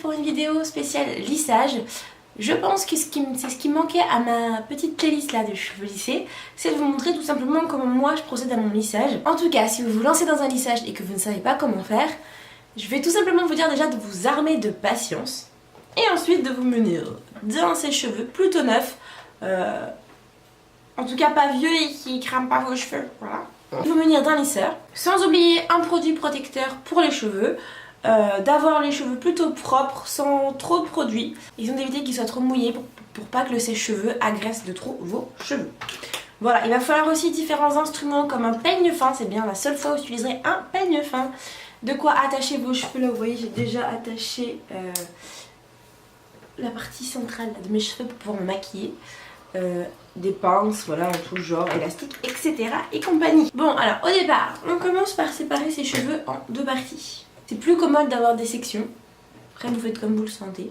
pour une vidéo spéciale lissage. Je pense que c'est ce qui manquait à ma petite playlist là de cheveux lissés, c'est de vous montrer tout simplement comment moi je procède à mon lissage. En tout cas, si vous vous lancez dans un lissage et que vous ne savez pas comment faire, je vais tout simplement vous dire déjà de vous armer de patience et ensuite de vous munir d'un sèche-cheveux plutôt neuf, en tout cas pas vieux et qui crame pas vos cheveux, voilà. Vous munir d'un lisseur, sans oublier un produit protecteur pour les cheveux. D'avoir les cheveux plutôt propres sans trop de produits. Ils ont d'éviter qu'ils soient trop mouillés pour pas que le sèche-cheveux agresse de trop vos cheveux. Voilà, il va falloir aussi différents instruments comme un peigne fin. C'est bien la seule fois où j'utiliserai un peigne fin. De quoi attacher vos cheveux. Là vous voyez j'ai déjà attaché la partie centrale de mes cheveux pour pouvoir me maquiller. Des pinces, voilà, en tout genre, élastiques, etc. et compagnie. Bon alors au départ, on commence par séparer ses cheveux en deux parties. C'est plus commode d'avoir des sections. Après vous faites comme vous le sentez.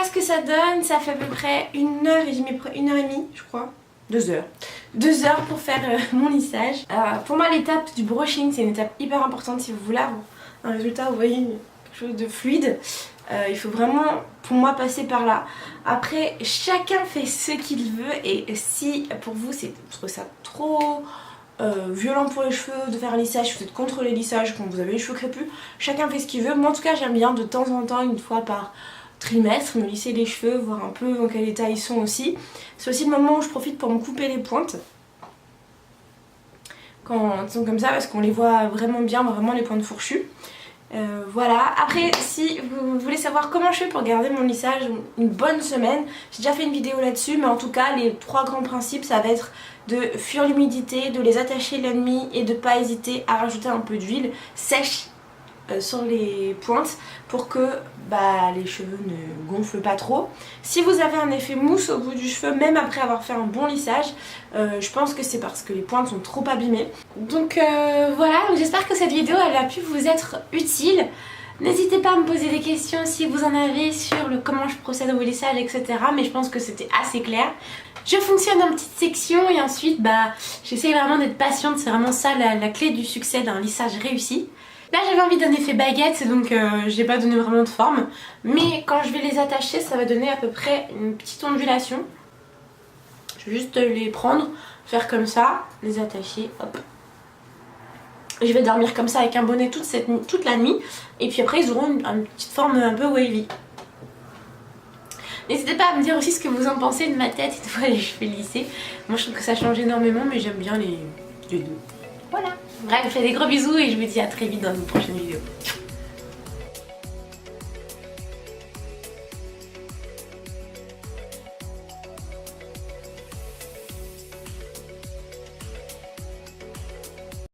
Ce que ça donne, ça fait à peu près 1 heure et j'ai mis 1h30 je crois, 2 heures. 2 heures pour faire mon lissage. Pour moi l'étape du brushing c'est une étape hyper importante si vous voulez avoir un résultat, vous voyez, quelque chose de fluide. Il faut vraiment pour moi passer par là. Après chacun fait ce qu'il veut et si pour vous c'est ça trop violent pour les cheveux de faire un lissage, vous êtes contre les lissages quand vous avez les cheveux crépus, chacun fait ce qu'il veut. Moi en tout cas j'aime bien de temps en temps, une fois par trimestre, me lisser les cheveux, voir un peu dans quel état ils sont aussi. C'est aussi le moment où je profite pour me couper les pointes. Quand ils sont comme ça parce qu'on les voit vraiment bien, vraiment les pointes fourchues. Voilà, après si vous voulez savoir comment je fais pour garder mon lissage une bonne semaine, j'ai déjà fait une vidéo là-dessus, mais en tout cas les 3 grands principes ça va être de fuir l'humidité, de les attacher la nuit et de pas hésiter à rajouter un peu d'huile sèche sur les pointes pour que les cheveux ne gonflent pas trop. Si vous avez un effet mousse au bout du cheveu, même après avoir fait un bon lissage, je pense que c'est parce que les pointes sont trop abîmées. Donc voilà, j'espère que cette vidéo elle a pu vous être utile. N'hésitez pas à me poser des questions si vous en avez sur le comment je procède au lissage, etc. Mais je pense que c'était assez clair. Je fonctionne en petites sections et ensuite j'essaie vraiment d'être patiente. C'est vraiment ça la clé du succès d'un lissage réussi. Là j'avais envie d'un effet baguette, donc j'ai pas donné vraiment de forme. Mais quand je vais les attacher, ça va donner à peu près une petite ondulation. Je vais juste les prendre, faire comme ça, les attacher, hop. Je vais dormir comme ça avec un bonnet toute la nuit. Et puis après ils auront une petite forme un peu wavy. N'hésitez pas à me dire aussi ce que vous en pensez de ma tête et de les cheveux lissés. Moi je trouve que ça change énormément, mais j'aime bien les deux. Voilà. Bref, je fais des gros bisous et je vous dis à très vite dans une prochaine vidéo.